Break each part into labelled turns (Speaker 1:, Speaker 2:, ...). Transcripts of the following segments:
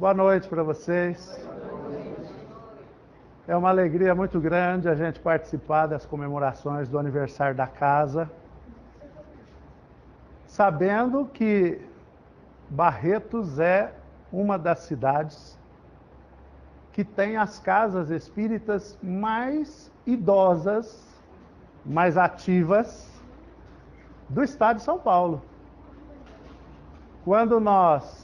Speaker 1: Boa noite para vocês. É uma alegria muito grande a gente participar das comemorações do aniversário da casa, sabendo que Barretos é uma das cidades que tem as casas espíritas mais idosas, mais ativas do estado de São Paulo. Quando nós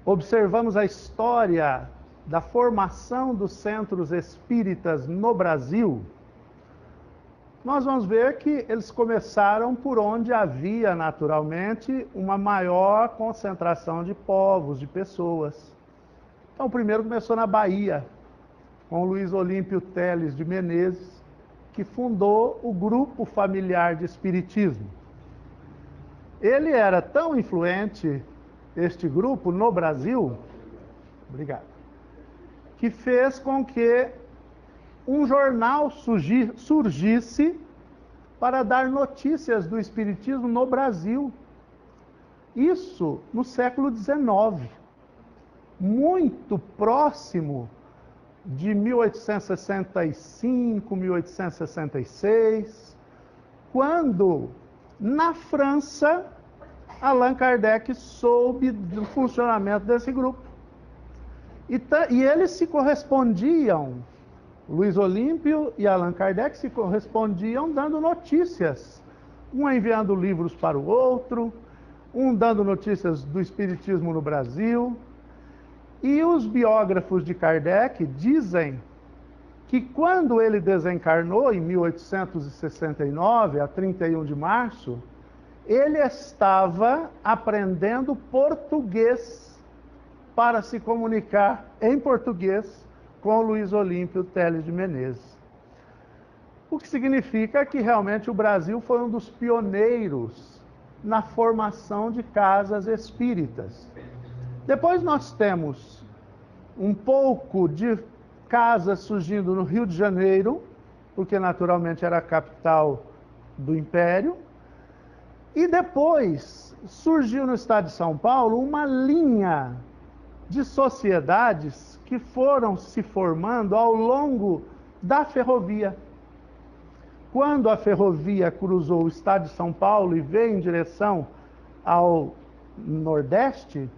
Speaker 1: observamos a história da formação dos centros espíritas no Brasil, nós vamos ver que eles começaram por onde havia naturalmente uma maior concentração de povos, de pessoas. Então, o primeiro começou na Bahia, com Luiz Olímpio Teles de Menezes, que fundou o Grupo Familiar de Espiritismo. Ele era tão influente, este grupo, no Brasil, que fez com que um jornal surgisse para dar notícias do Espiritismo no Brasil. Isso no século XIX, muito próximo de 1865, 1866, quando, na França, Allan Kardec soube do funcionamento desse grupo. E eles se correspondiam, Luiz Olímpio e Allan Kardec se correspondiam dando notícias, um enviando livros para o outro, um dando notícias do espiritismo no Brasil. E os biógrafos de Kardec dizem que quando ele desencarnou, em 1869, a 31 de março, ele estava aprendendo português para se comunicar em português com Luiz Olímpio Teles de Menezes. O que significa que realmente o Brasil foi um dos pioneiros na formação de casas espíritas. Depois nós temos um pouco de casas surgindo no Rio de Janeiro, porque naturalmente era a capital do Império. E depois surgiu no estado de São Paulo uma linha de sociedades que foram se formando ao longo da ferrovia. Quando a ferrovia cruzou o estado de São Paulo e veio em direção ao Nordeste,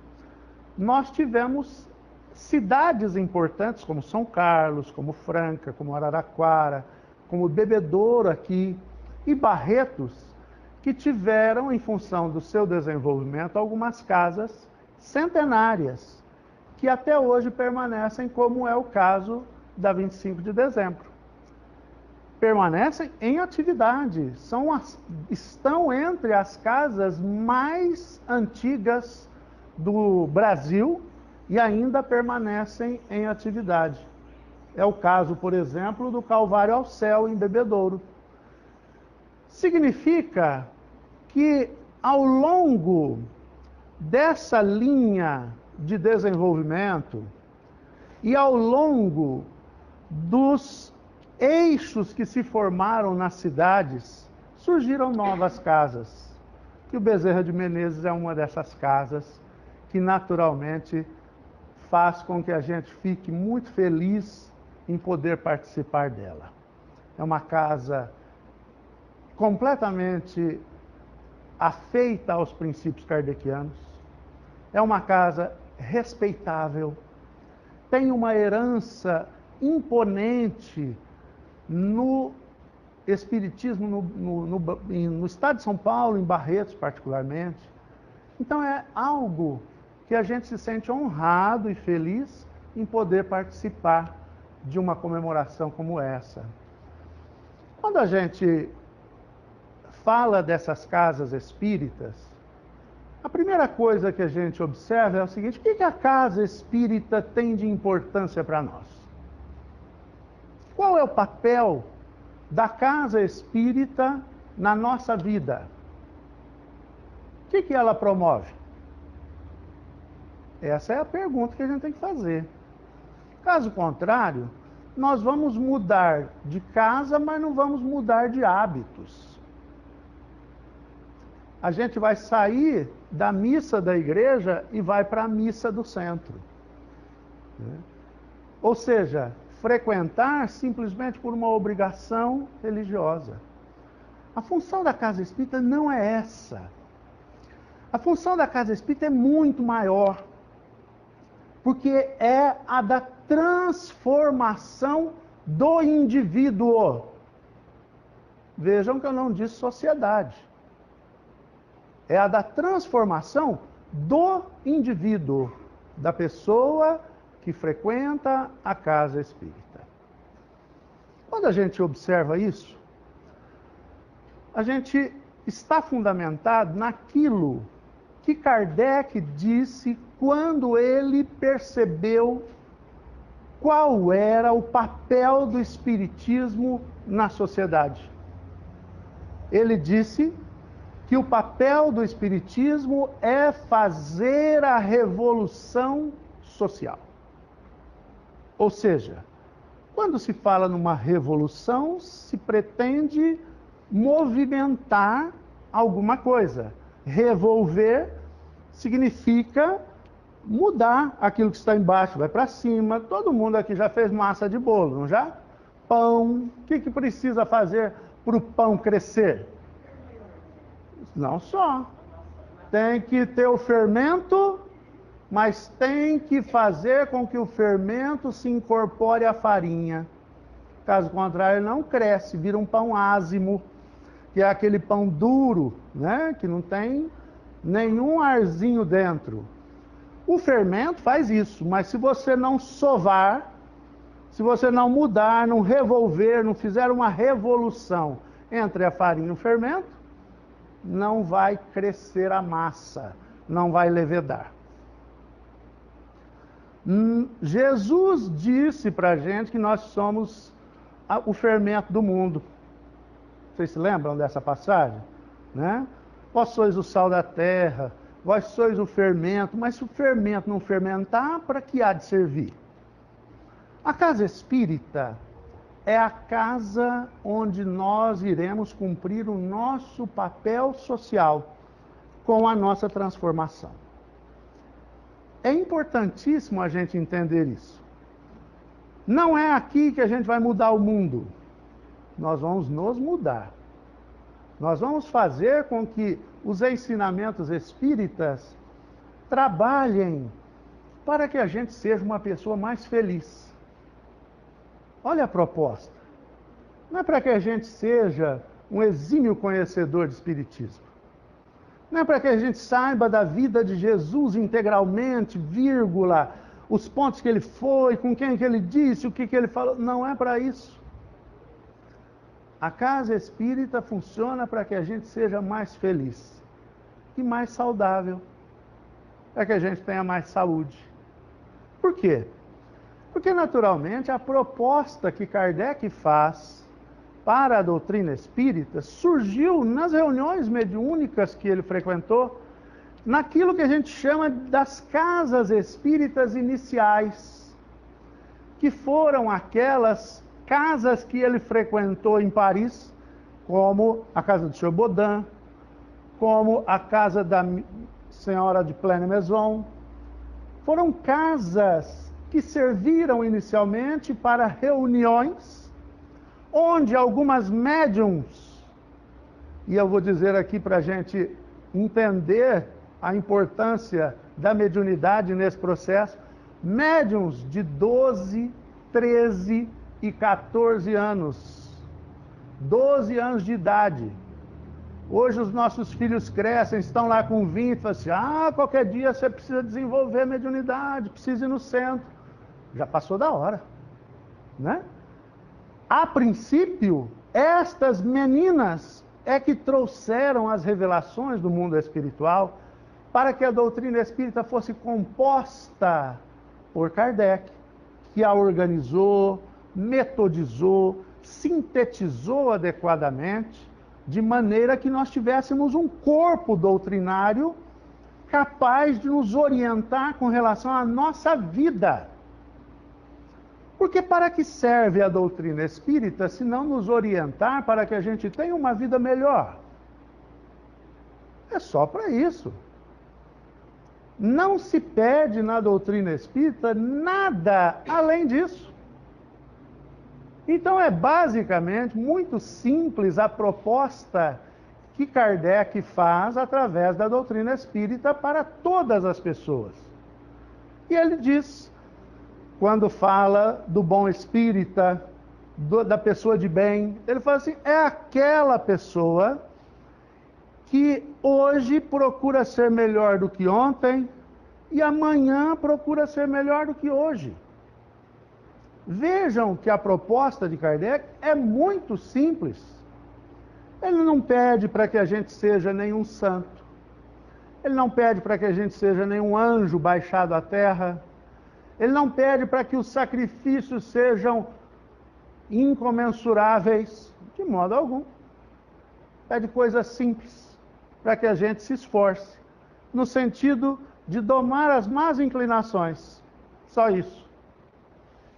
Speaker 1: nós tivemos cidades importantes como São Carlos, como Franca, como Araraquara, como Bebedouro aqui, e Barretos, que tiveram, em função do seu desenvolvimento, algumas casas centenárias, que até hoje permanecem, como é o caso da 25 de dezembro. Permanecem em atividade, estão entre as casas mais antigas do Brasil e ainda permanecem em atividade. É o caso, por exemplo, do Calvário ao Céu, em Bebedouro. Significa que, ao longo dessa linha de desenvolvimento e ao longo dos eixos que se formaram nas cidades, surgiram novas casas. E o Bezerra de Menezes é uma dessas casas que naturalmente faz com que a gente fique muito feliz em poder participar dela. É uma casa completamente afeita aos princípios kardecianos, é uma casa respeitável, tem uma herança imponente no espiritismo no estado de São Paulo, em Barretos particularmente. Então é algo que a gente se sente honrado e feliz em poder participar de uma comemoração como essa. Quando a gente fala dessas casas espíritas, a primeira coisa que a gente observa é o seguinte: o que a casa espírita tem de importância para nós? Qual é o papel da casa espírita na nossa vida? O que ela promove? Essa é a pergunta que a gente tem que fazer. Caso contrário, nós vamos mudar de casa, mas não vamos mudar de hábitos. a gente vai sair da missa da igreja e vai para a missa do centro. Ou seja, frequentar simplesmente por uma obrigação religiosa. A função da casa espírita não é essa. A função da casa espírita é muito maior, porque é a da transformação do indivíduo. Vejam que eu não disse sociedade. É a da transformação do indivíduo, da pessoa que frequenta a casa espírita. Quando a gente observa isso, a gente está fundamentado naquilo que Kardec disse quando ele percebeu qual era o papel do espiritismo na sociedade. Ele disse que o papel do espiritismo é fazer a revolução social. Ou seja, quando se fala numa revolução, se pretende movimentar alguma coisa. Revolver significa mudar aquilo que está embaixo, vai para cima. Todo mundo aqui já fez massa de bolo, não já? Pão. O que precisa fazer para o pão crescer? Não só. Tem que ter o fermento, mas tem que fazer com que o fermento se incorpore à farinha. Caso contrário, ele não cresce, vira um pão ázimo, que é aquele pão duro, né? Que não tem nenhum arzinho dentro. O fermento faz isso, mas se você não sovar, se você não mudar, não revolver, não fizer uma revolução entre a farinha e o fermento, não vai crescer a massa, não vai levedar. Jesus disse para a gente que nós somos o fermento do mundo. Vocês se lembram dessa passagem? Né? Vós sois o sal da terra, vós sois o fermento, mas se o fermento não fermentar, para que há de servir? A casa espírita é a casa onde nós iremos cumprir o nosso papel social com a nossa transformação. É importantíssimo a gente entender isso. Não é aqui que a gente vai mudar o mundo. Nós vamos nos mudar. Nós vamos fazer com que os ensinamentos espíritas trabalhem para que a gente seja uma pessoa mais feliz. Olha a proposta. Não é para que a gente seja um exímio conhecedor de espiritismo. Não é para que a gente saiba da vida de Jesus integralmente, vírgula, os pontos que ele foi, com quem que ele disse, o que ele falou. Não é para isso. A casa espírita funciona para que a gente seja mais feliz e mais saudável, para que a gente tenha mais saúde. Por quê? Porque, naturalmente, a proposta que Kardec faz para a doutrina espírita surgiu nas reuniões mediúnicas que ele frequentou, naquilo que a gente chama das casas espíritas iniciais, que foram aquelas casas que ele frequentou em Paris, como a casa do Sr. Baudin, como a casa da senhora de Pleine Maison. Foram casas que serviram inicialmente para reuniões, onde algumas médiums, e eu vou dizer aqui para a gente entender a importância da mediunidade nesse processo, médiums de 12, 13 e 14 anos, 12 anos de idade. Hoje os nossos filhos crescem, estão lá com 20, falam assim, qualquer dia você precisa desenvolver mediunidade, precisa ir no centro. Já passou da hora, né? A princípio, estas meninas é que trouxeram as revelações do mundo espiritual para que a doutrina espírita fosse composta por Kardec, que a organizou, metodizou, sintetizou adequadamente, de maneira que nós tivéssemos um corpo doutrinário capaz de nos orientar com relação à nossa vida. Porque para que serve a doutrina espírita se não nos orientar para que a gente tenha uma vida melhor? É só para isso. Não se pede na doutrina espírita nada além disso. Então é basicamente muito simples a proposta que Kardec faz através da doutrina espírita para todas as pessoas. E ele diz, quando fala do bom espírita, da pessoa de bem, ele fala assim, é aquela pessoa que hoje procura ser melhor do que ontem e amanhã procura ser melhor do que hoje. Vejam que a proposta de Kardec é muito simples. Ele não pede para que a gente seja nenhum santo. Ele não pede para que a gente seja nenhum anjo baixado à terra. Ele não pede para que os sacrifícios sejam incomensuráveis, de modo algum. Pede coisas simples, para que a gente se esforce, no sentido de domar as más inclinações. Só isso.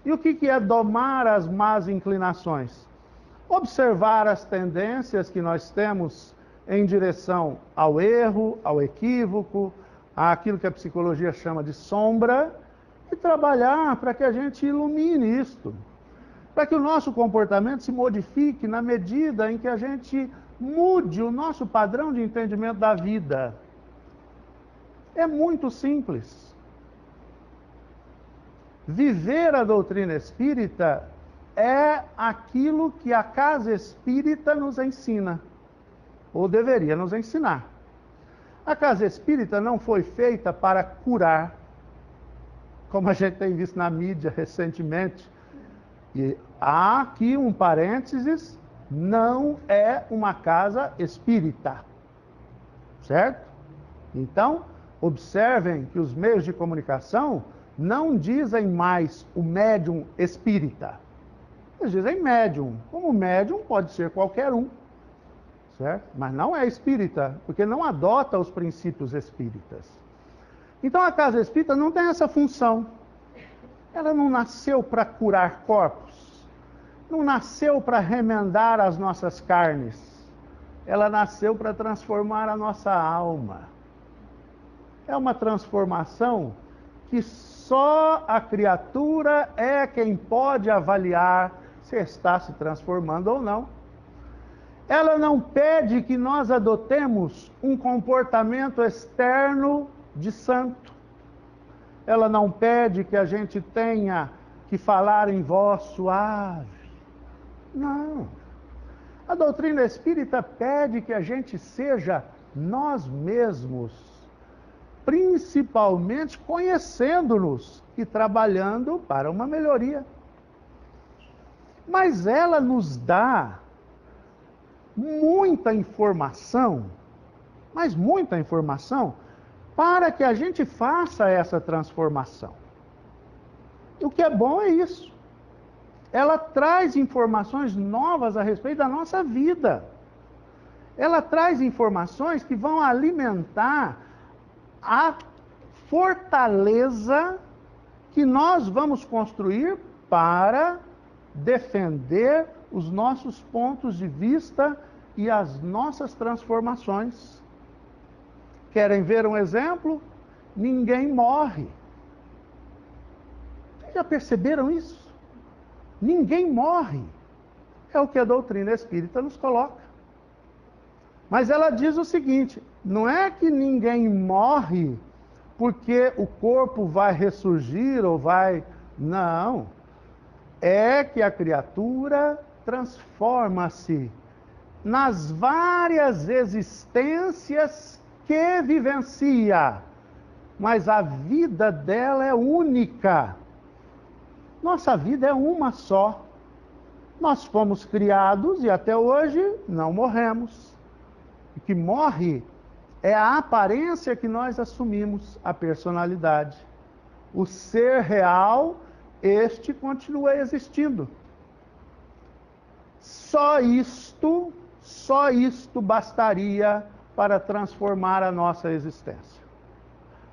Speaker 1: E o que é domar as más inclinações? Observar as tendências que nós temos em direção ao erro, ao equívoco, àquilo que a psicologia chama de sombra, e trabalhar para que a gente ilumine isto, para que o nosso comportamento se modifique na medida em que a gente mude o nosso padrão de entendimento da vida. É muito simples. Viver a doutrina espírita é aquilo que a casa espírita nos ensina, ou deveria nos ensinar. A casa espírita não foi feita para curar, como a gente tem visto na mídia recentemente. E há aqui um parênteses, não é uma casa espírita, certo? Então, observem que os meios de comunicação não dizem mais o médium espírita. Eles dizem médium. Como médium pode ser qualquer um, certo? Mas não é espírita, porque não adota os princípios espíritas. Então a casa espírita não tem essa função. Ela não nasceu para curar corpos, não nasceu para remendar as nossas carnes. Ela nasceu para transformar a nossa alma. É uma transformação que só a criatura é quem pode avaliar se está se transformando ou não. Ela não pede que nós adotemos um comportamento externo de santo. Ela não pede que a gente tenha que falar em voz suave. Não. A doutrina espírita pede que a gente seja nós mesmos, principalmente conhecendo-nos e trabalhando para uma melhoria. Mas ela nos dá muita informação, mas muita informação, para que a gente faça essa transformação. O que é bom é isso. Ela traz informações novas a respeito da nossa vida. Ela traz informações que vão alimentar a fortaleza que nós vamos construir para defender os nossos pontos de vista e as nossas transformações. Querem ver um exemplo? Ninguém morre. Vocês já perceberam isso? Ninguém morre. É o que a doutrina espírita nos coloca. Mas ela diz o seguinte, não é que ninguém morre porque o corpo vai ressurgir ou vai... Não. É que a criatura transforma-se nas várias existências que vivencia, mas a vida dela é única. Nossa vida é uma só. Nós fomos criados e até hoje não morremos. O que morre é a aparência que nós assumimos, a personalidade. O ser real, este continua existindo. Só isto bastaria para transformar a nossa existência.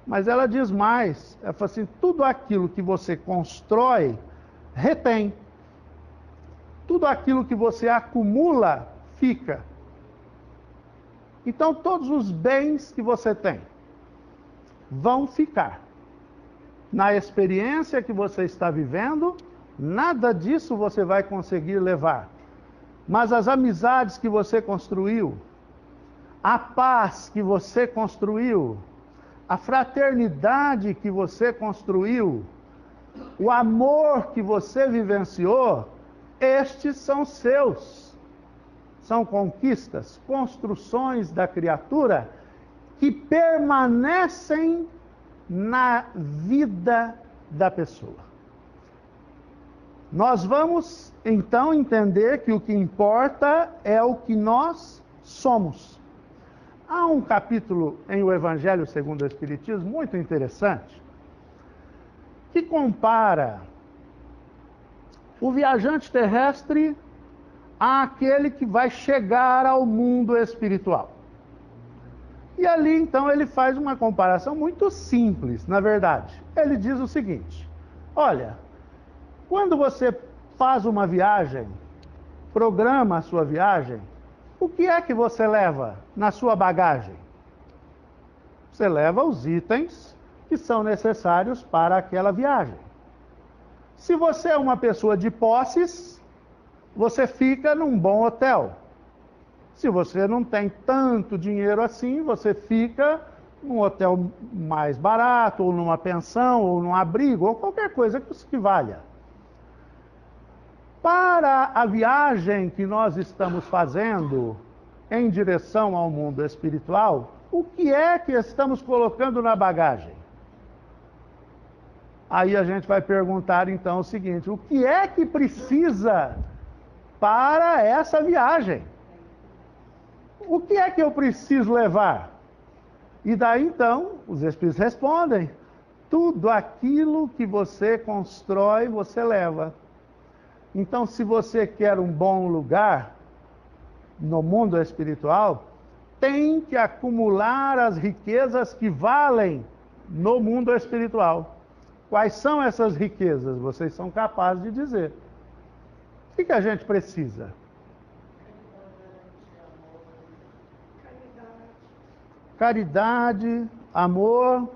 Speaker 1: Mas ela diz mais, ela fala assim, tudo aquilo que você constrói, retém. Tudo aquilo que você acumula, fica. Então, todos os bens que você tem vão ficar. Na experiência que você está vivendo, nada disso você vai conseguir levar. Mas as amizades que você construiu, a paz que você construiu, a fraternidade que você construiu, o amor que você vivenciou, estes são seus. São conquistas, construções da criatura que permanecem na vida da pessoa. Nós vamos, então, entender que o que importa é o que nós somos. Há um capítulo em O Evangelho segundo o Espiritismo muito interessante, que compara o viajante terrestre àquele que vai chegar ao mundo espiritual. E ali, então, ele faz uma comparação muito simples, na verdade. Ele diz o seguinte: olha, quando você faz uma viagem, programa a sua viagem, o que é que você leva na sua bagagem? Você leva os itens que são necessários para aquela viagem. Se você é uma pessoa de posses, você fica num bom hotel. Se você não tem tanto dinheiro assim, você fica num hotel mais barato, ou numa pensão, ou num abrigo, ou qualquer coisa que valha. Para a viagem que nós estamos fazendo em direção ao mundo espiritual, o que é que estamos colocando na bagagem? Aí a gente vai perguntar então o seguinte: o que é que precisa para essa viagem? O que é que eu preciso levar? E daí então os Espíritos respondem: tudo aquilo que você constrói, você leva. Então, se você quer um bom lugar no mundo espiritual, tem que acumular as riquezas que valem no mundo espiritual. Quais são essas riquezas? Vocês são capazes de dizer. O que a gente precisa? Caridade, amor.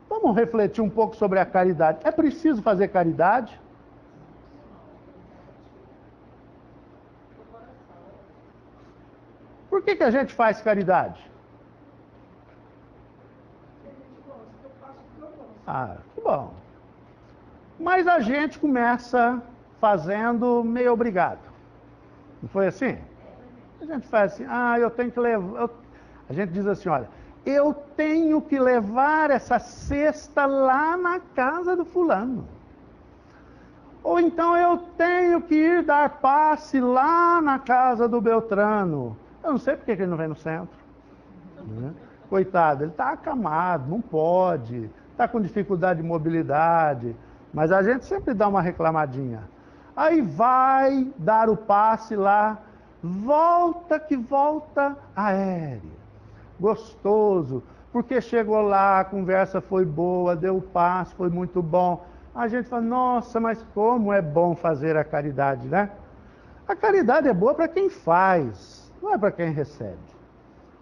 Speaker 1: Vamos refletir um pouco sobre a caridade. É preciso fazer caridade? Por que a gente faz caridade? Ah, que bom. Mas a gente começa fazendo meio obrigado. Não foi assim? A gente faz assim: eu tenho que levar... A gente diz assim: olha, eu tenho que levar essa cesta lá na casa do fulano. Ou então eu tenho que ir dar passe lá na casa do Beltrano. Eu não sei porque ele não vem no centro. Né? Coitado, ele está acamado, não pode, está com dificuldade de mobilidade, mas a gente sempre dá uma reclamadinha. Aí vai dar o passe lá, volta que volta aéreo, gostoso, porque chegou lá, a conversa foi boa, deu o passe, foi muito bom. A gente fala: nossa, mas como é bom fazer a caridade, né? A caridade é boa para quem faz, não é para quem recebe.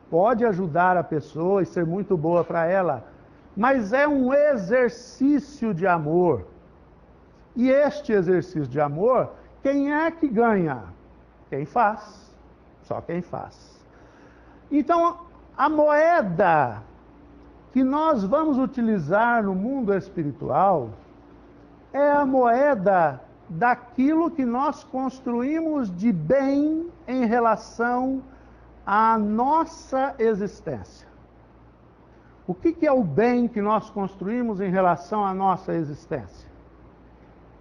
Speaker 1: Pode ajudar a pessoa e ser muito boa para ela, mas é um exercício de amor. E este exercício de amor, quem é que ganha? Quem faz. Só quem faz. Então, a moeda que nós vamos utilizar no mundo espiritual é a moeda daquilo que nós construímos de bem em relação à nossa existência. O que é o bem que nós construímos em relação à nossa existência?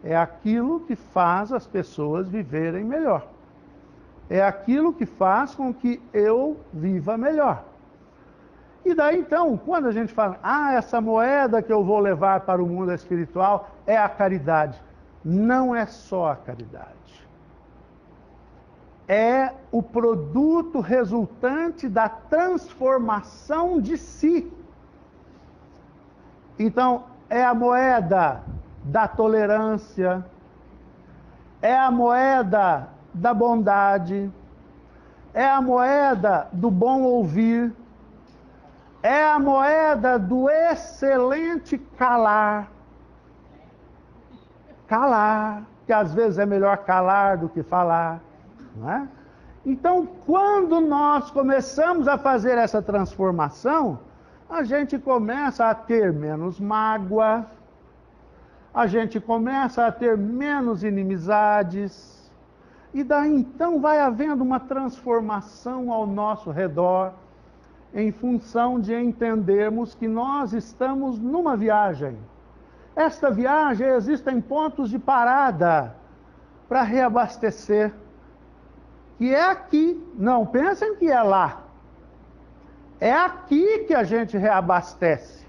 Speaker 1: É aquilo que faz as pessoas viverem melhor. É aquilo que faz com que eu viva melhor. E daí então, quando a gente fala: essa moeda que eu vou levar para o mundo espiritual é a caridade. Não é só a caridade. É o produto resultante da transformação de si. Então, é a moeda da tolerância, é a moeda da bondade, é a moeda do bom ouvir, é a moeda do excelente calar. Calar, que às vezes é melhor calar do que falar, não é? Então, quando nós começamos a fazer essa transformação, a gente começa a ter menos mágoa, a gente começa a ter menos inimizades, e daí então vai havendo uma transformação ao nosso redor, em função de entendermos que nós estamos numa viagem. Esta viagem existem pontos de parada para reabastecer. Que é aqui, não pensem que é lá. É aqui que a gente reabastece.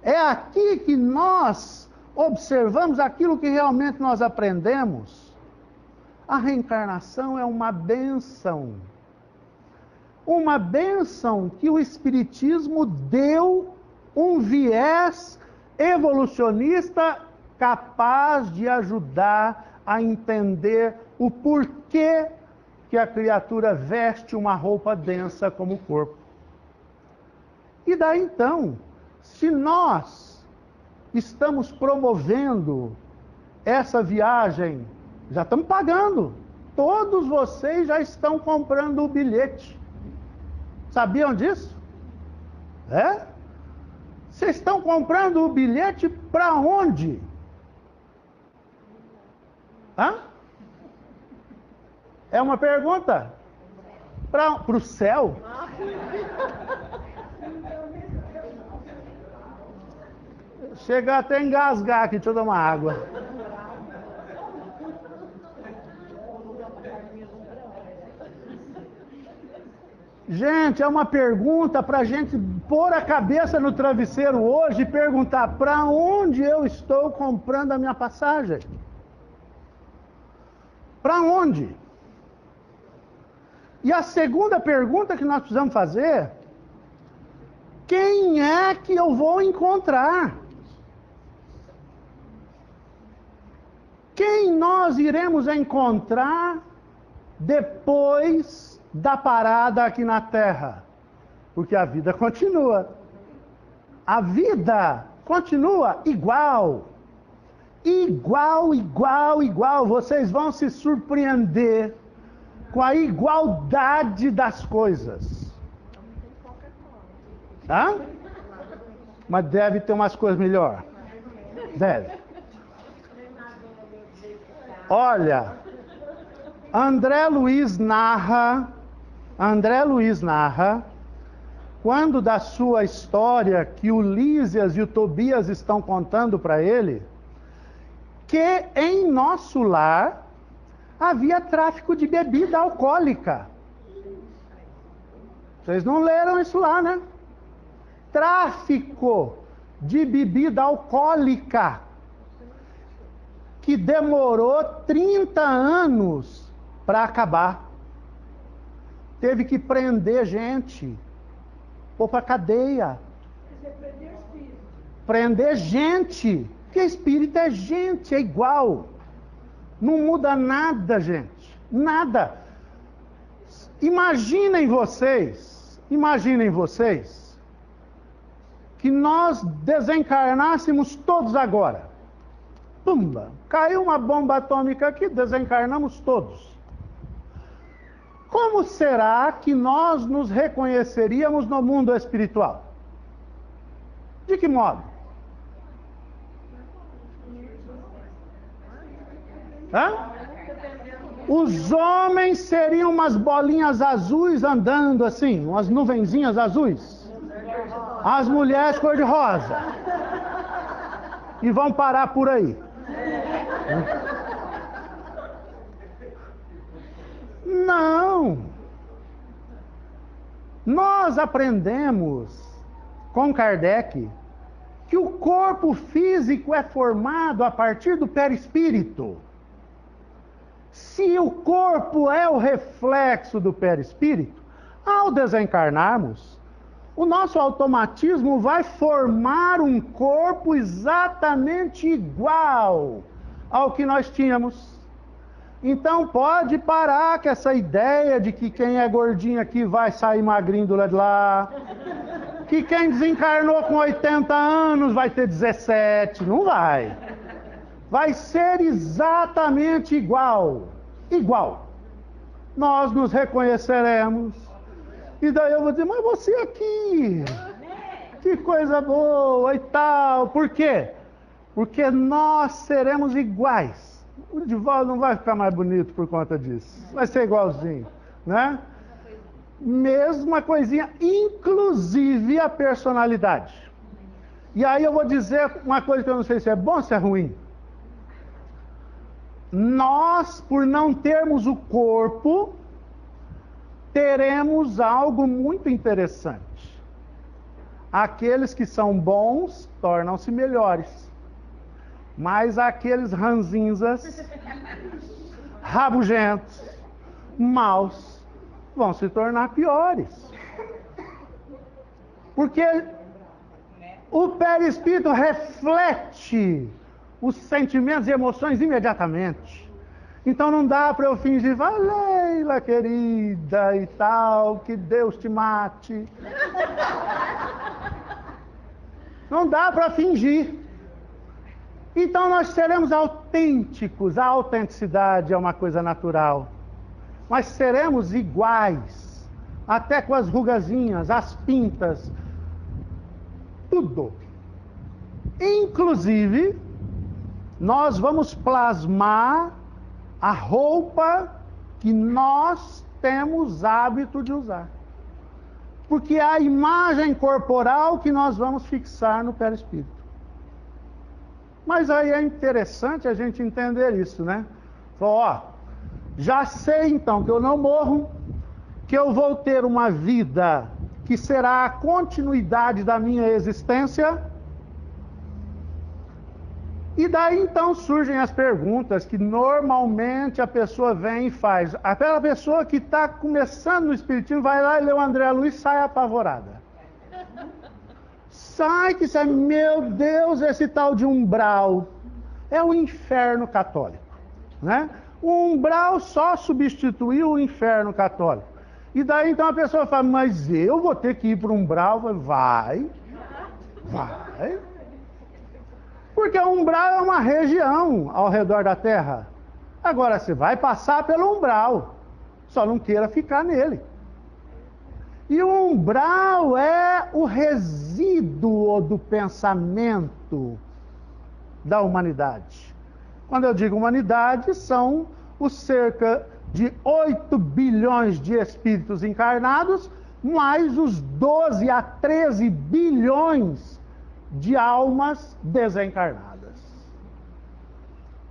Speaker 1: É aqui que nós observamos aquilo que realmente nós aprendemos. A reencarnação é uma bênção. Uma bênção que o Espiritismo deu um viés evolucionista capaz de ajudar a entender o porquê que a criatura veste uma roupa densa como o corpo. E daí então, se nós estamos promovendo essa viagem, já estamos pagando. Todos vocês já estão comprando o bilhete. Sabiam disso? É? Vocês estão comprando o bilhete para onde? Hã? É uma pergunta? Para o céu? Chega até a engasgar aqui, deixa eu dar uma água. Gente, é uma pergunta para a gente pôr a cabeça no travesseiro hoje e perguntar: para onde eu estou comprando a minha passagem? Para onde? E a segunda pergunta que nós precisamos fazer: quem é que eu vou encontrar? Quem nós iremos encontrar depois da parada aqui na Terra? Porque a vida continua. A vida continua igual. Igual, igual, igual. Vocês vão se surpreender com a igualdade das coisas. Hã? Mas deve ter umas coisas melhor. Deve. Olha, André Luiz narra, quando da sua história que o Lísias e o Tobias estão contando para ele, que em nosso lar havia tráfico de bebida alcoólica. Vocês não leram isso lá, né? Tráfico de bebida alcoólica, que demorou 30 anos para acabar. Teve que prender gente, pôr para cadeia. Prender gente, porque espírito é gente, é igual. Não muda nada, gente, nada. Imaginem vocês, que nós desencarnássemos todos agora. Pumba, caiu uma bomba atômica aqui, desencarnamos todos. Como será que nós nos reconheceríamos no mundo espiritual? De que modo? Hã? Os homens seriam umas bolinhas azuis andando assim, umas nuvenzinhas azuis. As mulheres cor-de-rosa. E vão parar por aí. Não. Nós aprendemos com Kardec que o corpo físico é formado a partir do perispírito. Se o corpo é o reflexo do perispírito, ao desencarnarmos, o nosso automatismo vai formar um corpo exatamente igual ao que nós tínhamos. Então pode parar com essa ideia de que quem é gordinho aqui vai sair magrinho do lado de lá, que quem desencarnou com 80 anos vai ter 17, não vai. Vai ser exatamente igual, igual. Nós nos reconheceremos, e daí eu vou dizer, mas você aqui, que coisa boa e tal, por quê? Porque nós seremos iguais. O Divaldo não vai ficar mais bonito por conta disso. Vai ser igualzinho, né? Mesma coisinha, inclusive a personalidade. E aí eu vou dizer uma coisa que eu não sei se é bom ou se é ruim. Nós, por não termos o corpo, teremos algo muito interessante. Aqueles que são bons tornam-se melhores. Mas aqueles ranzinzas, rabugentos, maus, vão se tornar piores. Porque o perispírito reflete os sentimentos e emoções imediatamente. Então não dá para eu fingir, vai, Leila querida e tal, que Deus te mate. Não dá para fingir. Então nós seremos autênticos, a autenticidade é uma coisa natural. Mas seremos iguais, até com as rugazinhas, as pintas, tudo. Inclusive, nós vamos plasmar a roupa que nós temos hábito de usar. Porque é a imagem corporal que nós vamos fixar no perispírito. Mas aí é interessante a gente entender isso, né? Ó, já sei então que eu não morro, que eu vou ter uma vida que será a continuidade da minha existência. E daí então surgem as perguntas que normalmente a pessoa vem e faz. Aquela pessoa que está começando no Espiritismo vai lá e lê o André Luiz e sai apavorada. Sai que sai, meu Deus, esse tal de umbral é o inferno católico, né? O umbral só substituiu o inferno católico. E daí então a pessoa fala, mas eu vou ter que ir para o umbral? Vai. Porque o umbral é uma região ao redor da Terra. Agora você vai passar pelo umbral, só não queira ficar nele. E o umbral é o resíduo do pensamento da humanidade. Quando eu digo humanidade, são os cerca de 8 bilhões de espíritos encarnados, mais os 12 a 13 bilhões de almas desencarnadas.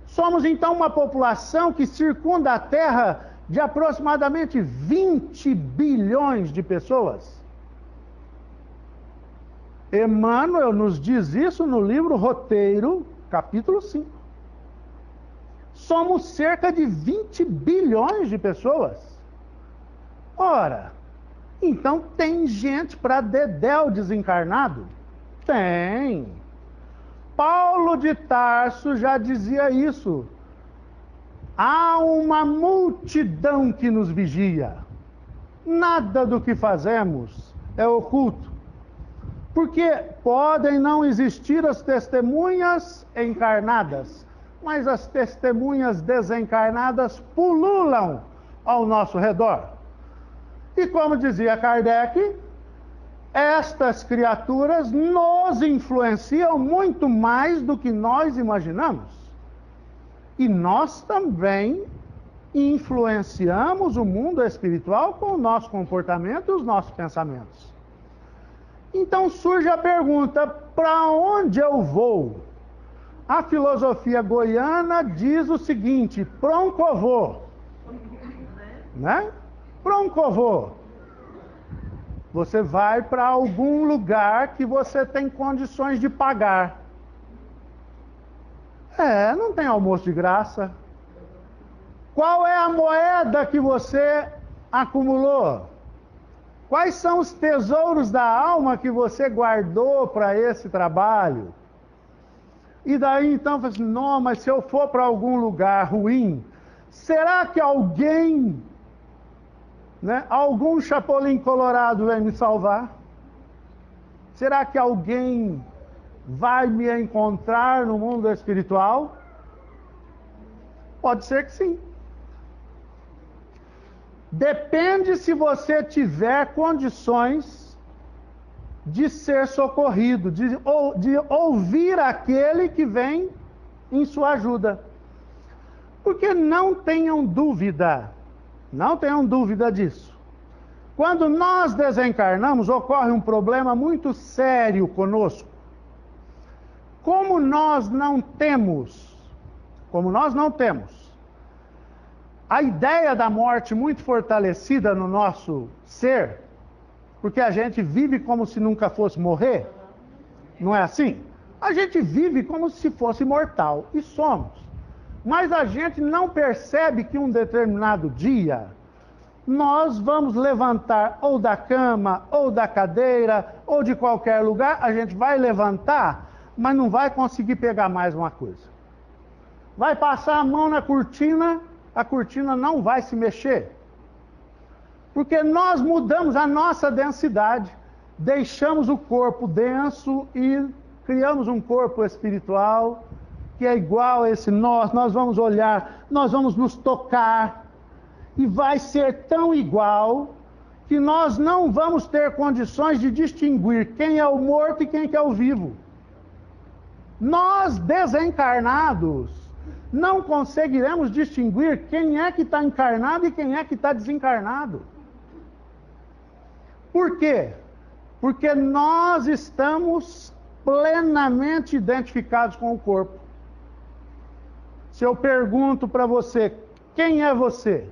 Speaker 1: Somos então uma população que circunda a Terra de aproximadamente 20 bilhões de pessoas. Emmanuel nos diz isso no livro Roteiro, capítulo 5. Somos cerca de 20 bilhões de pessoas. Ora, então tem gente para dedéu desencarnado? Tem. Paulo de Tarso já dizia isso. Há uma multidão que nos vigia. Nada do que fazemos é oculto. Porque podem não existir as testemunhas encarnadas, mas as testemunhas desencarnadas pululam ao nosso redor. E como dizia Kardec, estas criaturas nos influenciam muito mais do que nós imaginamos. E nós também influenciamos o mundo espiritual com o nosso comportamento e os nossos pensamentos. Então surge a pergunta, para onde eu vou? A filosofia goiana diz o seguinte, proncovô, né? Proncovô. Você vai para algum lugar que você tem condições de pagar. Não tem almoço de graça. Qual é a moeda que você acumulou? Quais são os tesouros da alma que você guardou para esse trabalho? E daí então, assim, não, mas se eu for para algum lugar ruim, Será que alguém, né, algum chapolim colorado vai me salvar? Será que alguém vai me encontrar no mundo espiritual? Pode ser que sim. Depende se você tiver condições de ser socorrido, de ouvir aquele que vem em sua ajuda. Porque não tenham dúvida disso. Quando nós desencarnamos, ocorre um problema muito sério conosco. Como nós não temos a ideia da morte muito fortalecida no nosso ser, porque a gente vive como se nunca fosse morrer, não é assim? A gente vive como se fosse mortal, e somos. Mas a gente não percebe que um determinado dia nós vamos levantar ou da cama, ou da cadeira, ou de qualquer lugar, a gente vai levantar, mas não vai conseguir pegar mais uma coisa. Vai passar a mão na cortina, a cortina não vai se mexer. Porque nós mudamos a nossa densidade, deixamos o corpo denso e criamos um corpo espiritual que é igual a esse nós vamos olhar, nós vamos nos tocar, e vai ser tão igual que nós não vamos ter condições de distinguir quem é o morto e quem é o vivo. Nós, desencarnados, não conseguiremos distinguir quem é que está encarnado e quem é que está desencarnado. Por quê? Porque nós estamos plenamente identificados com o corpo. Se eu pergunto para você, quem é você?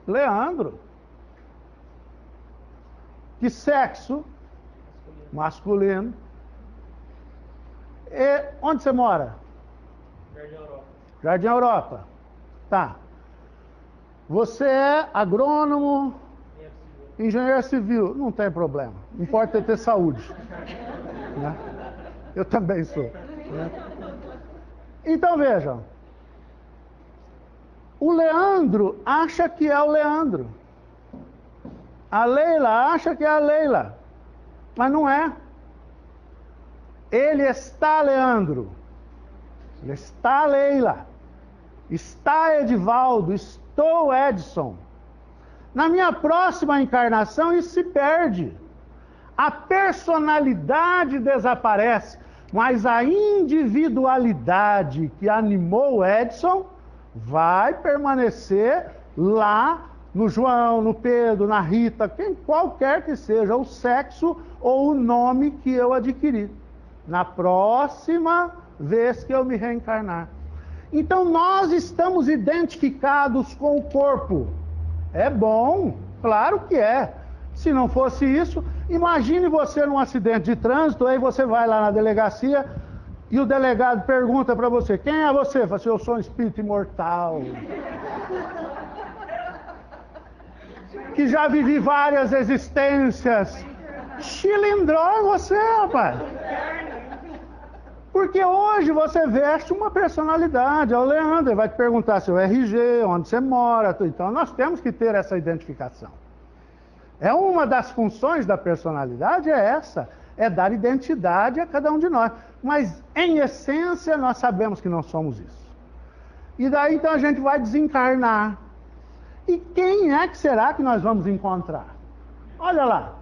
Speaker 1: Leandro. Que sexo? Masculino. E onde você mora?
Speaker 2: Jardim Europa.
Speaker 1: Jardim Europa. Tá. Você é agrônomo, engenheiro civil. Não tem problema. Importa é ter saúde. Né? Eu também sou. Né? Então vejam. O Leandro acha que é o Leandro. A Leila acha que é a Leila. Mas não é. Ele está Leandro. Ele está Leila. Está Edivaldo. Estou Edson. Na minha próxima encarnação isso se perde. A personalidade desaparece. Mas a individualidade que animou o Edson vai permanecer lá no João, no Pedro, na Rita, qualquer que seja o sexo ou o nome que eu adquiri, na próxima vez que eu me reencarnar. Então nós estamos identificados com o corpo. É bom, claro que é. Se não fosse isso, imagine você num acidente de trânsito, aí você vai lá na delegacia e o delegado pergunta para você, quem é você? Fala assim, eu sou um espírito imortal. Que já vivi várias existências. Chilindró é você, rapaz. Porque hoje você veste uma personalidade. É o Leandro, ele vai te perguntar seu RG, onde você mora. Então nós temos que ter essa identificação. É uma das funções da personalidade, é essa. É dar identidade a cada um de nós. Mas, em essência, nós sabemos que não somos isso. E daí, então, a gente vai desencarnar. E quem é que será que nós vamos encontrar? Olha lá.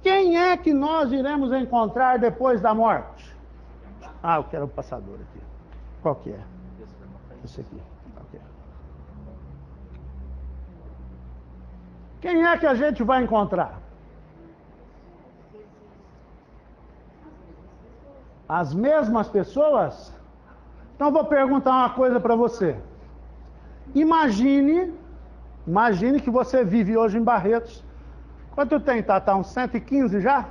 Speaker 1: Quem é que nós iremos encontrar depois da morte? Ah, eu quero o passador aqui. Qual que é? Esse aqui. Okay. Quem é que a gente vai encontrar? As mesmas pessoas? Então eu vou perguntar uma coisa para você. Imagine que você vive hoje em Barretos. Quanto tem, Tata? Uns 115 já?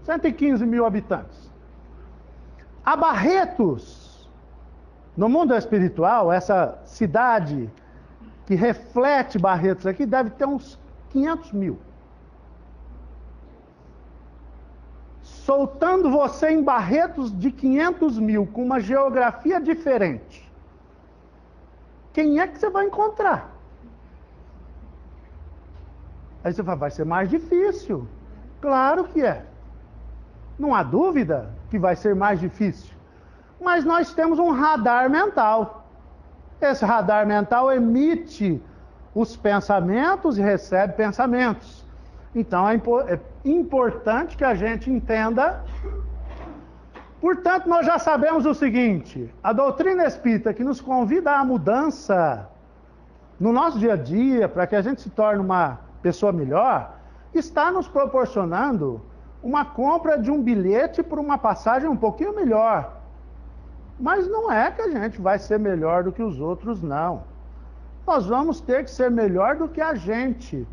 Speaker 1: 115 mil habitantes. A Barretos, no mundo espiritual, essa cidade que reflete Barretos aqui, deve ter uns 500 mil. soltando você em Barretos de 500 mil, com uma geografia diferente, quem é que você vai encontrar? Aí você fala, vai ser mais difícil. Claro que é. Não há dúvida que vai ser mais difícil. Mas nós temos um radar mental. Esse radar mental emite os pensamentos e recebe pensamentos. Então é importante que a gente entenda. Portanto, nós já sabemos o seguinte: a doutrina espírita, que nos convida à mudança no nosso dia a dia, para que a gente se torne uma pessoa melhor, está nos proporcionando uma compra de um bilhete por uma passagem um pouquinho melhor. Mas não é que a gente vai ser melhor do que os outros, não. Nós vamos ter que ser melhor do que a gente.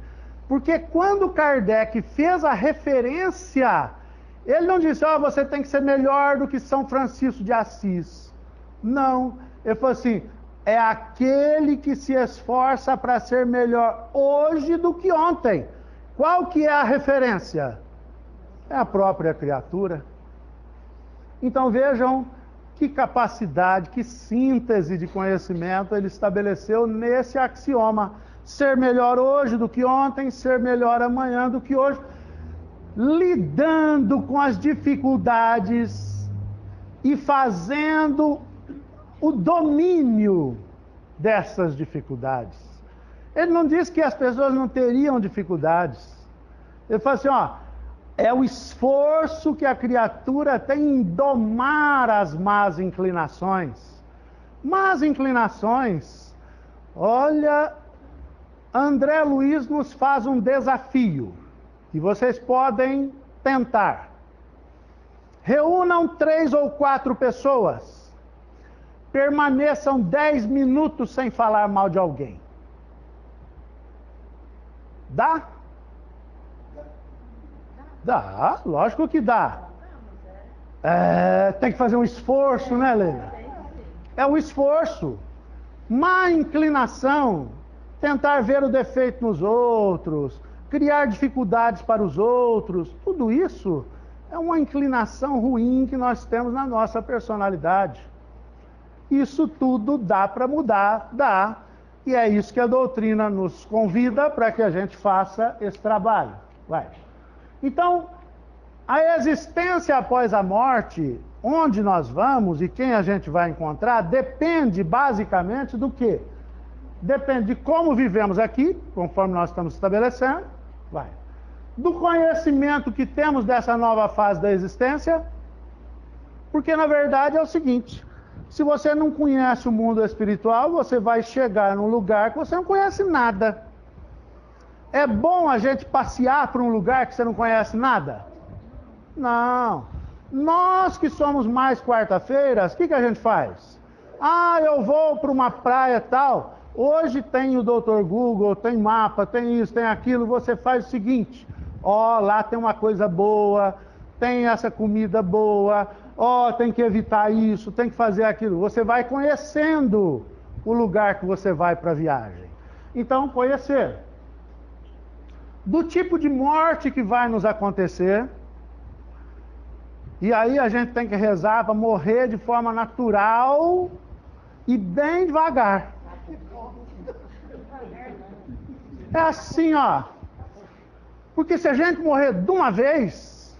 Speaker 1: Porque quando Kardec fez a referência, ele não disse, você tem que ser melhor do que São Francisco de Assis. Não. Ele falou assim, é aquele que se esforça para ser melhor hoje do que ontem. Qual que é a referência? É a própria criatura. Então vejam que capacidade, que síntese de conhecimento ele estabeleceu nesse axioma. Ser melhor hoje do que ontem, ser melhor amanhã do que hoje, lidando com as dificuldades e fazendo o domínio dessas dificuldades. Ele não diz que as pessoas não teriam dificuldades. Ele fala assim, é o esforço que a criatura tem em domar as más inclinações. Más inclinações, olha, André Luiz nos faz um desafio, que vocês podem tentar. Reúnam 3 ou 4 pessoas, permaneçam 10 minutos sem falar mal de alguém. Dá? Dá, lógico que dá. Tem que fazer um esforço, né, Leila? É um esforço. Má inclinação, tentar ver o defeito nos outros, criar dificuldades para os outros, tudo isso é uma inclinação ruim que nós temos na nossa personalidade. Isso tudo dá para mudar, dá. E é isso que a doutrina nos convida para que a gente faça esse trabalho. Vai. Então, a existência após a morte, onde nós vamos e quem a gente vai encontrar, depende basicamente do quê? Depende de como vivemos aqui, conforme nós estamos estabelecendo, vai. Do conhecimento que temos dessa nova fase da existência, porque na verdade é o seguinte, se você não conhece o mundo espiritual, você vai chegar num lugar que você não conhece nada. É bom a gente passear por um lugar que você não conhece nada? Não. Nós que somos mais quarta-feiras, o que a gente faz? Eu vou para uma praia tal. Hoje tem o Dr. Google, tem mapa, tem isso, tem aquilo. Você faz o seguinte, lá tem uma coisa boa, tem essa comida boa, tem que evitar isso, tem que fazer aquilo. Você vai conhecendo o lugar que você vai para a viagem. Então, conhecer. Do tipo de morte que vai nos acontecer. E aí a gente tem que rezar para morrer de forma natural e bem devagar. É assim, Porque se a gente morrer de uma vez,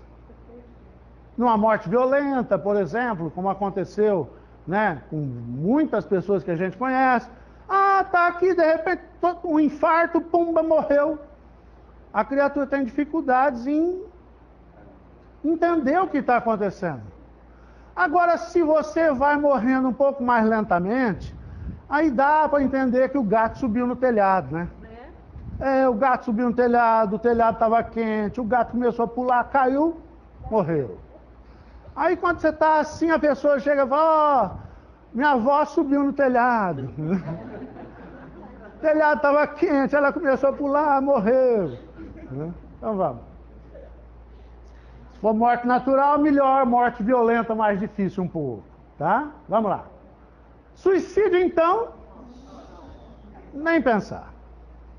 Speaker 1: numa morte violenta, por exemplo, como aconteceu, né, com muitas pessoas que a gente conhece, tá aqui, de repente, um infarto, pumba, morreu. A criatura tem dificuldades em entender o que está acontecendo. Agora, se você vai morrendo um pouco mais lentamente, aí dá para entender que o gato subiu no telhado, né? O gato subiu no telhado, o telhado estava quente, o gato começou a pular, caiu, morreu. Aí quando você está assim, a pessoa chega e fala, minha avó subiu no telhado. O telhado estava quente, ela começou a pular, morreu. Então vamos. Se for morte natural, melhor. Morte violenta, mais difícil um pouco. Tá? Vamos lá. Suicídio, então, nem pensar.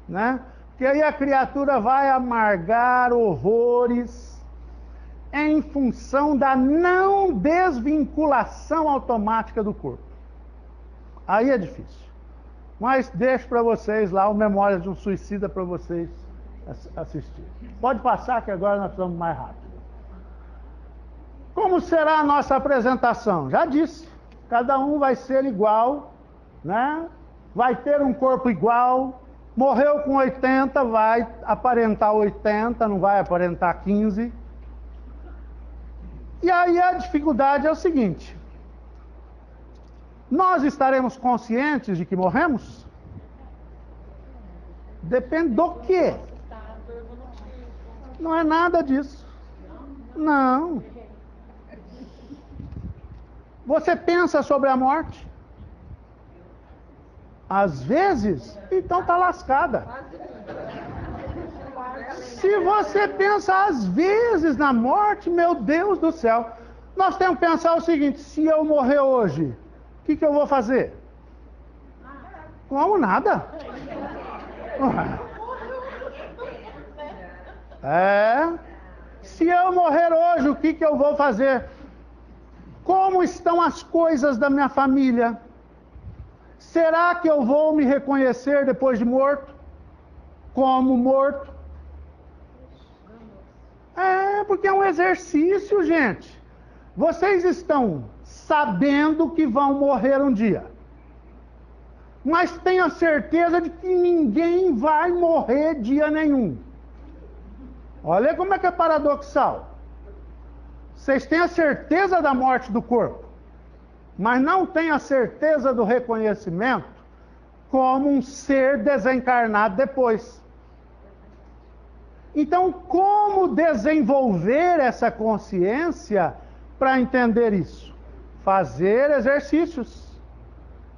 Speaker 1: Né? Porque aí a criatura vai amargar horrores em função da não desvinculação automática do corpo. Aí é difícil. Mas deixo para vocês lá o Memórias de um Suicida para vocês assistirem. Pode passar que agora nós estamos mais rápido. Como será a nossa apresentação? Já disse, cada um vai ser igual, né? Vai ter um corpo igual. Morreu com 80, vai aparentar 80, não vai aparentar 15. E aí a dificuldade é o seguinte: nós estaremos conscientes de que morremos? Depende do quê? Não é nada disso. Não. Você pensa sobre a morte? Às vezes, então está lascada. Se você pensa às vezes na morte, meu Deus do céu, nós temos que pensar o seguinte: se eu morrer hoje, o que eu vou fazer? Como nada? Se eu morrer hoje, o que eu vou fazer? Como estão as coisas da minha família? Será que eu vou me reconhecer depois de morto? Como morto? Porque é um exercício, gente. Vocês estão sabendo que vão morrer um dia. Mas tenha certeza de que ninguém vai morrer dia nenhum. Olha como é que é paradoxal. Vocês têm a certeza da morte do corpo, mas não têm a certeza do reconhecimento como um ser desencarnado depois. Então, como desenvolver essa consciência para entender isso? Fazer exercícios.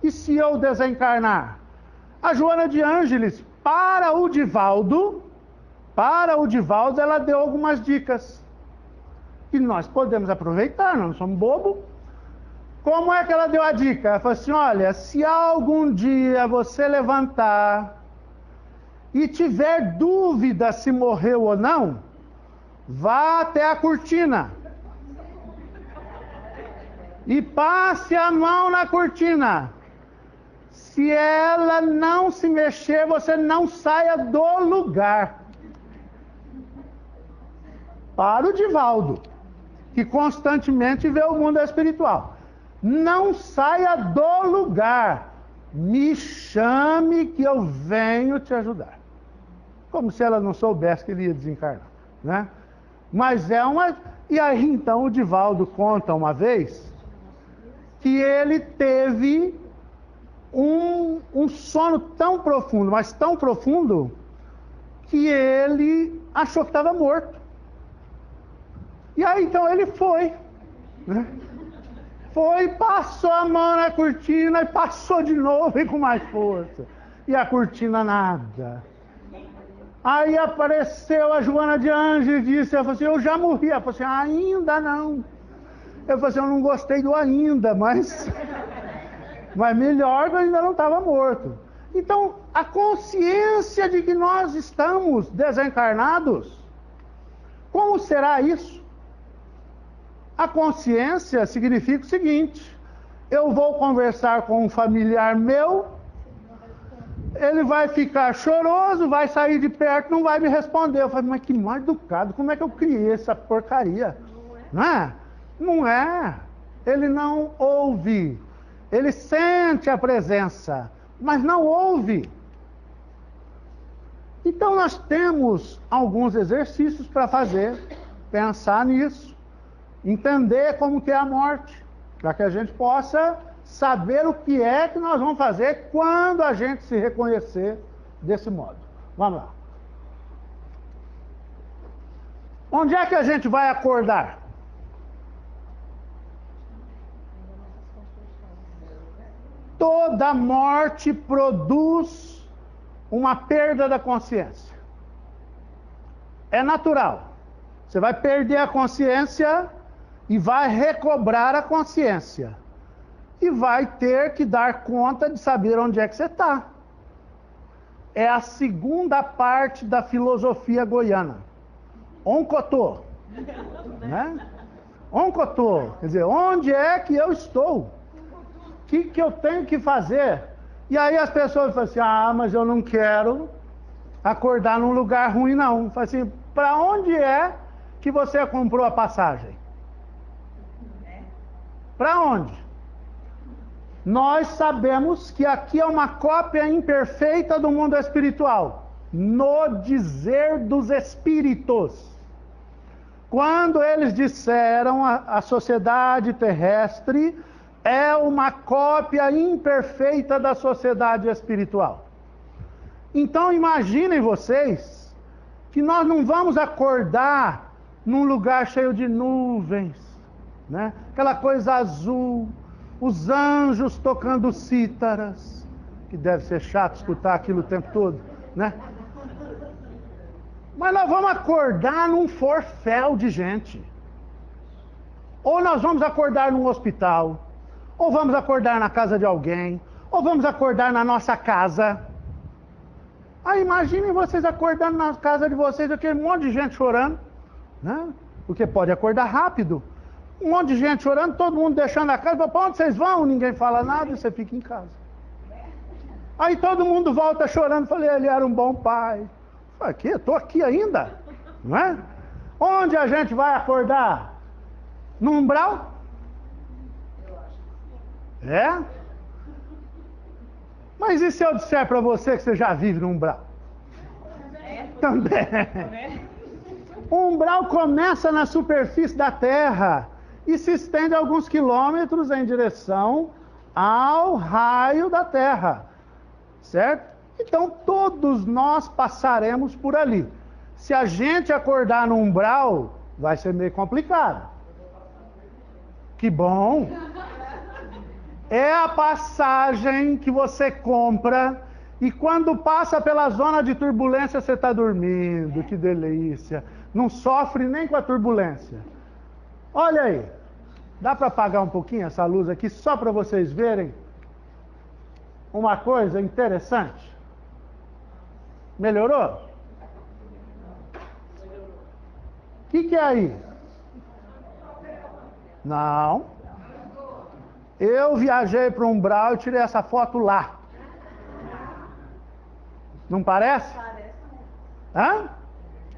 Speaker 1: E se eu desencarnar? A Joana de Ângeles, para o Divaldo, ela deu algumas dicas que nós podemos aproveitar, nós não somos bobos. Como é que ela deu a dica? Ela falou assim: olha, se algum dia você levantar e tiver dúvida se morreu ou não, vá até a cortina e passe a mão na cortina. Se ela não se mexer, você não saia do lugar. Para o Divaldo, que constantemente vê o mundo espiritual. Não saia do lugar. Me chame que eu venho te ajudar. Como se ela não soubesse que ele ia desencarnar, né? Mas é uma... E aí então o Divaldo conta uma vez que ele teve um sono tão profundo, mas tão profundo, que ele achou que estava morto. E aí então ele foi, né? Foi, passou a mão na cortina e passou de novo e com mais força. E a cortina nada. Aí apareceu a Joana de Ângeles e disse, ela falou assim: eu já morri. Ela falou assim: ainda não. Eu falei assim: eu não gostei do ainda, mas melhor que eu ainda não estava morto. Então, a consciência de que nós estamos desencarnados, como será isso? A consciência significa o seguinte: eu vou conversar com um familiar meu, ele vai ficar choroso, vai sair de perto, não vai me responder. Eu falei: mas que mal educado, como é que eu criei essa porcaria? Não é? Não é. Ele não ouve. Ele sente a presença, mas não ouve. Então nós temos alguns exercícios para fazer, pensar nisso, entender como que é a morte, para que a gente possa saber o que é que nós vamos fazer quando a gente se reconhecer desse modo. Vamos lá. Onde é que a gente vai acordar? Toda morte produz uma perda da consciência. É natural. Você vai perder a consciência e vai recobrar a consciência. E vai ter que dar conta de saber onde é que você está. É a segunda parte da filosofia goiana. Onkotô. Né? Onde eu estou? Quer dizer, onde é que eu estou? O que eu tenho que fazer? E aí as pessoas falam assim, mas eu não quero acordar num lugar ruim, não. Fala assim, para onde é que você comprou a passagem? Para onde? Nós sabemos que aqui é uma cópia imperfeita do mundo espiritual, no dizer dos espíritos. Quando eles disseram a sociedade terrestre é uma cópia imperfeita da sociedade espiritual. Então imaginem vocês que nós não vamos acordar num lugar cheio de nuvens, né? Aquela coisa azul, os anjos tocando cítaras, que deve ser chato escutar aquilo o tempo todo, né? Mas nós vamos acordar num forféu de gente. Ou nós vamos acordar num hospital, ou vamos acordar na casa de alguém, ou vamos acordar na nossa casa. Aí imaginem vocês acordando na casa de vocês, aquele monte de gente chorando, né? Porque pode acordar rápido. Um monte de gente chorando, todo mundo deixando a casa, para onde vocês vão? Ninguém fala nada e você fica em casa. Aí todo mundo volta chorando, falei, ele era um bom pai. Aqui, estou aqui ainda, não é? Onde a gente vai acordar? No umbral? É? Mas e se eu disser para você que você já vive no umbral? Também. O umbral começa na superfície da Terra e se estende alguns quilômetros em direção ao raio da Terra, certo? Então todos nós passaremos por ali. Se a gente acordar no umbral, vai ser meio complicado. Que bom! É a passagem que você compra e quando passa pela zona de turbulência você está dormindo, que delícia. Não sofre nem com a turbulência. Olha aí, dá para apagar um pouquinho essa luz aqui só para vocês verem uma coisa interessante? Melhorou? O que é aí? Não. Eu viajei para o umbral e tirei essa foto lá. Não parece? Hã?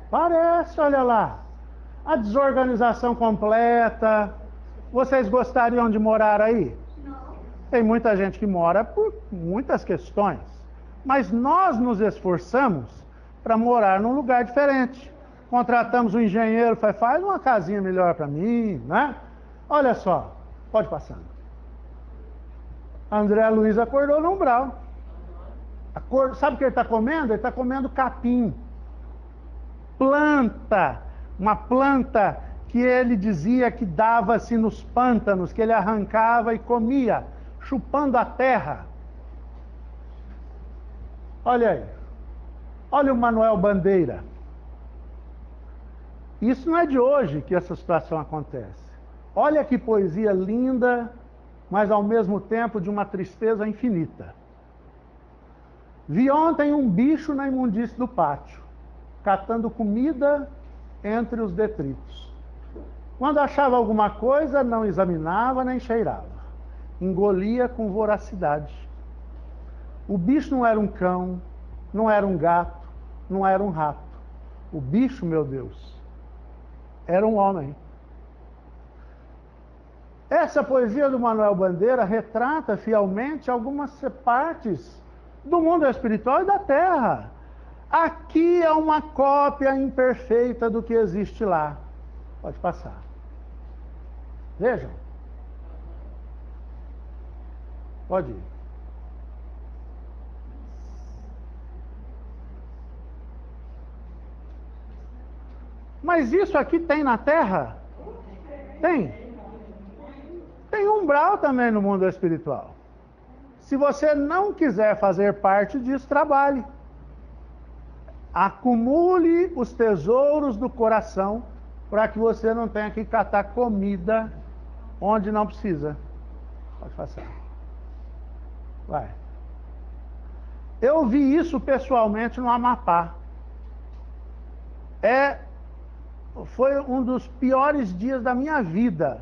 Speaker 1: Parece, olha lá. A desorganização completa. Vocês gostariam de morar aí? Não. Tem muita gente que mora por muitas questões. Mas nós nos esforçamos para morar num lugar diferente. Contratamos um engenheiro, faz uma casinha melhor para mim, né? Olha só, pode passar. André Luiz acordou no umbral. Sabe o que ele está comendo? Ele está comendo capim. Planta. Uma planta que ele dizia que dava-se nos pântanos, que ele arrancava e comia, chupando a terra. Olha aí. Olha o Manuel Bandeira. Isso não é de hoje que essa situação acontece. Olha que poesia linda, mas ao mesmo tempo de uma tristeza infinita. Vi ontem um bicho na imundície do pátio, catando comida entre os detritos. Quando achava alguma coisa, não examinava nem cheirava. Engolia com voracidade. O bicho não era um cão, não era um gato, não era um rato. O bicho, meu Deus, era um homem. Essa poesia do Manuel Bandeira retrata fielmente algumas partes do mundo espiritual e da Terra. Aqui é uma cópia imperfeita do que existe lá. Pode passar. Vejam. Pode ir. Mas isso aqui tem na Terra? Tem. Tem umbral também no mundo espiritual. Se você não quiser fazer parte disso, trabalhe. Acumule os tesouros do coração para que você não tenha que catar comida onde não precisa. Pode passar. Vai. Eu vi isso pessoalmente no Amapá. É foi um dos piores dias da minha vida,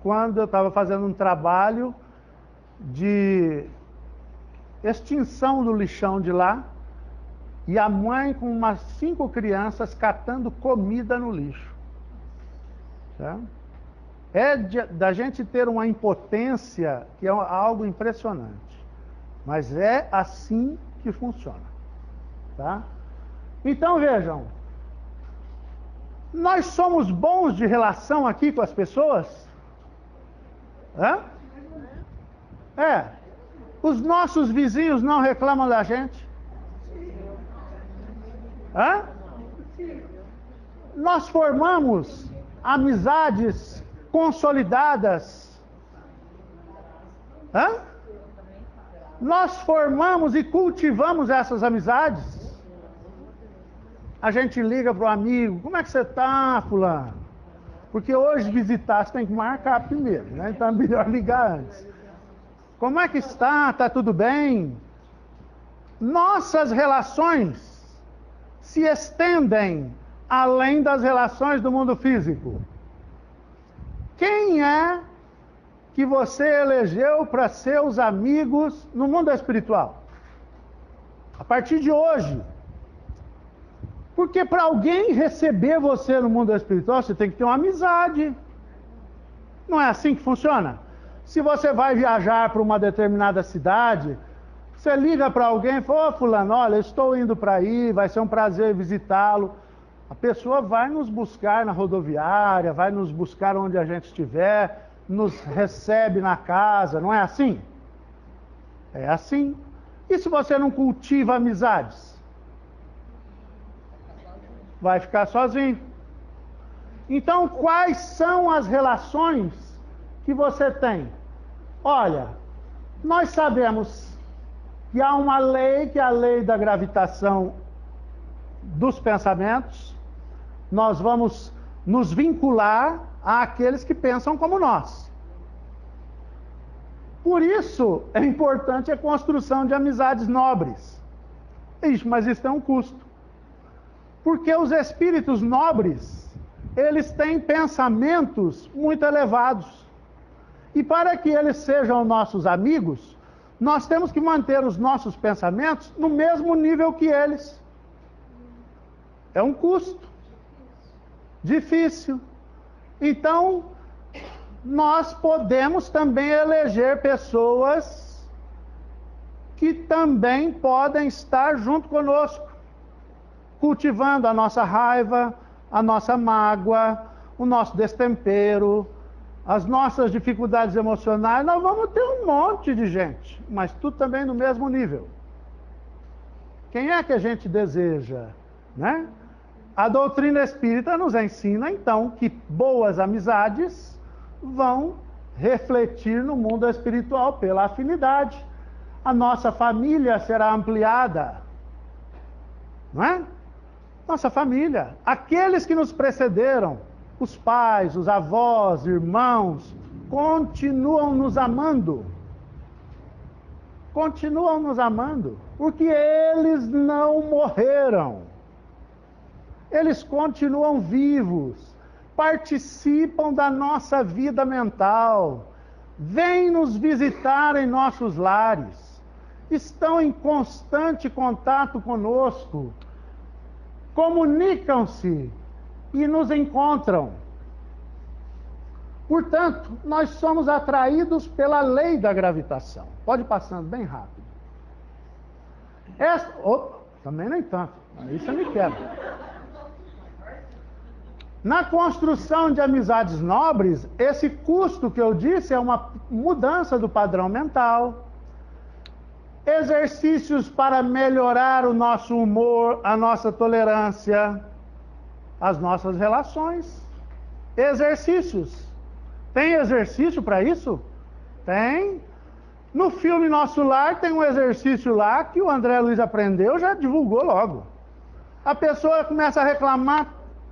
Speaker 1: quando eu estava fazendo um trabalho de extinção do lixão de lá, e a mãe com umas 5 crianças catando comida no lixo. Tá? Da gente ter uma impotência que é algo impressionante. Mas é assim que funciona. Tá? Então vejam, nós somos bons de relação aqui com as pessoas? Hã? Os nossos vizinhos não reclamam da gente? Hã? Nós formamos amizades consolidadas. Hã? Nós formamos e cultivamos essas amizades. A gente liga para o amigo: como é que você está, fulano? Porque hoje visitar você tem que marcar primeiro, né? Então é melhor ligar antes. Como é que está? Está tudo bem? Nossas relações se estendem além das relações do mundo físico. Quem é que você elegeu para seus amigos no mundo espiritual? A partir de hoje. Porque para alguém receber você no mundo espiritual, você tem que ter uma amizade. Não é assim que funciona? Se você vai viajar para uma determinada cidade, você liga para alguém e fala: ô fulano, olha, eu estou indo para aí, vai ser um prazer visitá-lo. A pessoa vai nos buscar na rodoviária, vai nos buscar onde a gente estiver, nos recebe na casa, não é assim? É assim. E se você não cultiva amizades? Vai ficar sozinho. Então, quais são as relações que você tem? Olha, nós sabemos que há uma lei, que é a lei da gravitação dos pensamentos. Nós vamos nos vincular àqueles que pensam como nós. Por isso, é importante a construção de amizades nobres. Ixi, mas isso tem um custo. Porque os espíritos nobres, eles têm pensamentos muito elevados. E para que eles sejam nossos amigos, nós temos que manter os nossos pensamentos no mesmo nível que eles. É um custo. Difícil. Então, nós podemos também eleger pessoas que também podem estar junto conosco, cultivando a nossa raiva, a nossa mágoa, o nosso destempero, as nossas dificuldades emocionais. Nós vamos ter um monte de gente, mas tudo também no mesmo nível. Quem é que a gente deseja, né? A doutrina espírita nos ensina, então, que boas amizades vão refletir no mundo espiritual pela afinidade. A nossa família será ampliada, não é? Nossa família, aqueles que nos precederam, os pais, os avós, irmãos, continuam nos amando. Continuam nos amando, porque eles não morreram. Eles continuam vivos, participam da nossa vida mental, vêm nos visitar em nossos lares, estão em constante contato conosco, comunicam-se e nos encontram. Portanto, nós somos atraídos pela lei da gravitação. Pode ir passando bem rápido. Também nem tanto, aí você me quebra. Na construção de amizades nobres, esse custo que eu disse é uma mudança do padrão mental, exercícios para melhorar o nosso humor, a nossa tolerância, as nossas relações. Exercícios. Tem exercício para isso? Tem. No filme Nosso Lar tem um exercício lá que o André Luiz aprendeu, já divulgou logo. A pessoa começa a reclamar,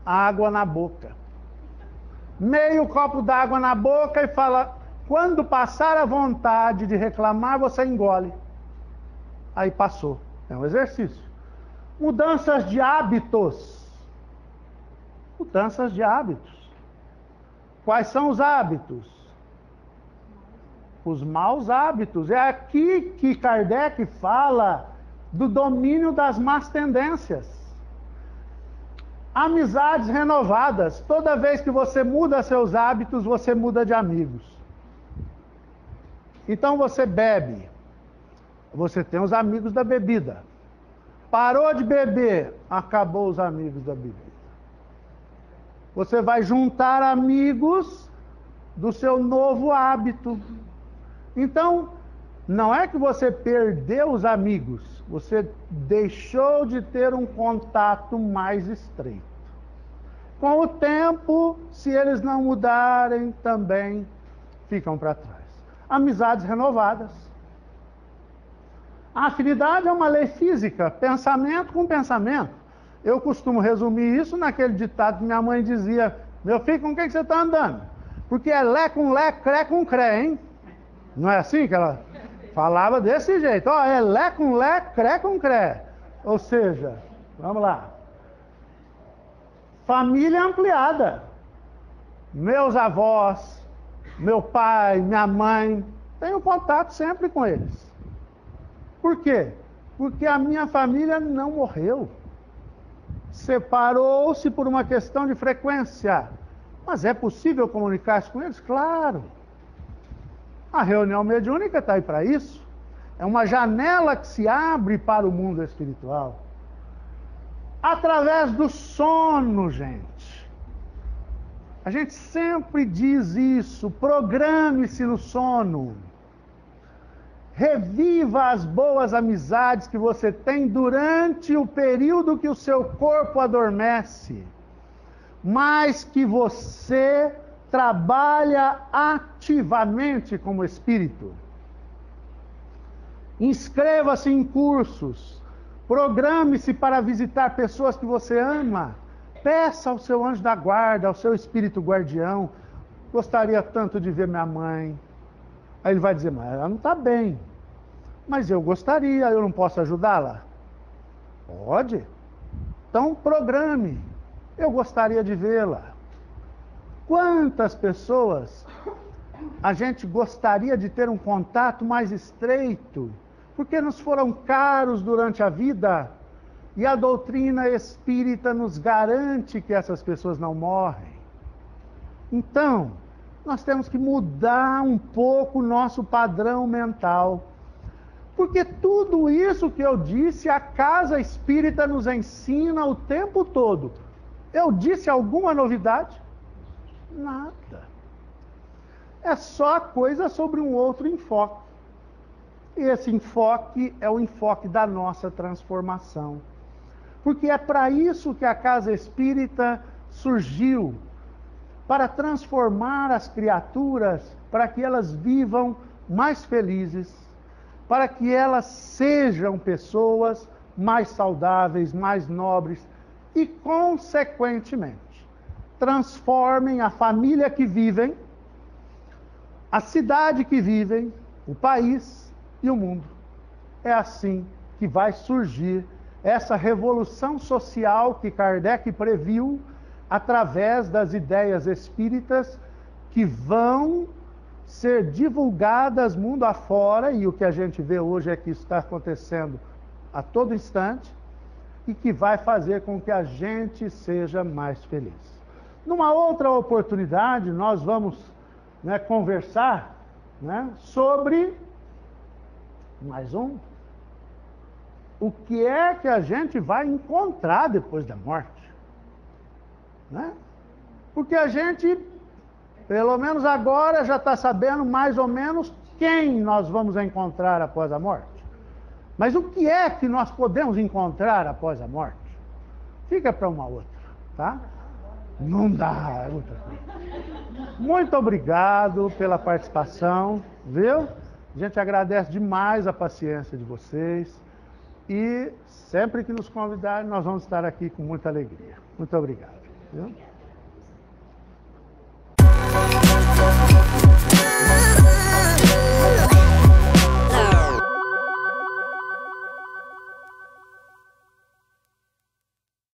Speaker 1: água na boca. Meio copo d'água na boca e fala: quando passar a vontade de reclamar, você engole. Aí passou. É um exercício. Mudanças de hábitos. Mudanças de hábitos. Quais são os hábitos? Os maus hábitos. É aqui que Kardec fala do domínio das más tendências. Amizades renovadas. Toda vez que você muda seus hábitos, você muda de amigos. Então você bebe. Você tem os amigos da bebida. Parou de beber, acabou os amigos da bebida. Você vai juntar amigos do seu novo hábito. Então, não é que você perdeu os amigos, você deixou de ter um contato mais estreito. Com o tempo, se eles não mudarem, também ficam para trás. Amizades renovadas. A afinidade é uma lei física, pensamento com pensamento. Eu costumo resumir isso naquele ditado que minha mãe dizia: meu filho, com quem que você está andando? Porque é lé com lé, cré com cré, hein? Não é assim que ela falava desse jeito? Ó, é lé com lé, cré com cré. Ou seja, vamos lá. Família ampliada. Meus avós, meu pai, minha mãe, tenho contato sempre com eles. Por quê? Porque a minha família não morreu. Separou-se por uma questão de frequência. Mas é possível comunicar-se com eles? Claro. A reunião mediúnica está aí para isso. É uma janela que se abre para o mundo espiritual. Através do sono, gente. A gente sempre diz isso. Programe-se no sono. Reviva as boas amizades que você tem durante o período que o seu corpo adormece, mas que você trabalha ativamente como espírito. Inscreva-se em cursos, programe-se para visitar pessoas que você ama, peça ao seu anjo da guarda, ao seu espírito guardião: gostaria tanto de ver minha mãe. Aí ele vai dizer: mas ela não está bem. Mas eu gostaria, eu não posso ajudá-la? Pode. Então programe. Eu gostaria de vê-la. Quantas pessoas a gente gostaria de ter um contato mais estreito, porque nos foram caros durante a vida, e a doutrina espírita nos garante que essas pessoas não morrem. Então, nós temos que mudar um pouco o nosso padrão mental. Porque tudo isso que eu disse, a casa espírita nos ensina o tempo todo. Eu disse alguma novidade? Nada. É só coisa sobre um outro enfoque. E esse enfoque é o enfoque da nossa transformação. Porque é para isso que a casa espírita surgiu, para transformar as criaturas, para que elas vivam mais felizes, para que elas sejam pessoas mais saudáveis, mais nobres e, consequentemente, transformem a família que vivem, a cidade que vivem, o país e o mundo. É assim que vai surgir essa revolução social que Kardec previu através das ideias espíritas que vão ser divulgadas mundo afora, e o que a gente vê hoje é que isso está acontecendo a todo instante, e que vai fazer com que a gente seja mais feliz. Numa outra oportunidade, nós vamos conversar sobre mais um. O que é que a gente vai encontrar depois da morte? Porque a gente, pelo menos agora, já está sabendo mais ou menos quem nós vamos encontrar após a morte. Mas o que é que nós podemos encontrar após a morte? Fica para uma outra, tá? Não dá. Muito obrigado pela participação, viu? A gente agradece demais a paciência de vocês. E sempre que nos convidarem, nós vamos estar aqui com muita alegria. Muito obrigado. Viu?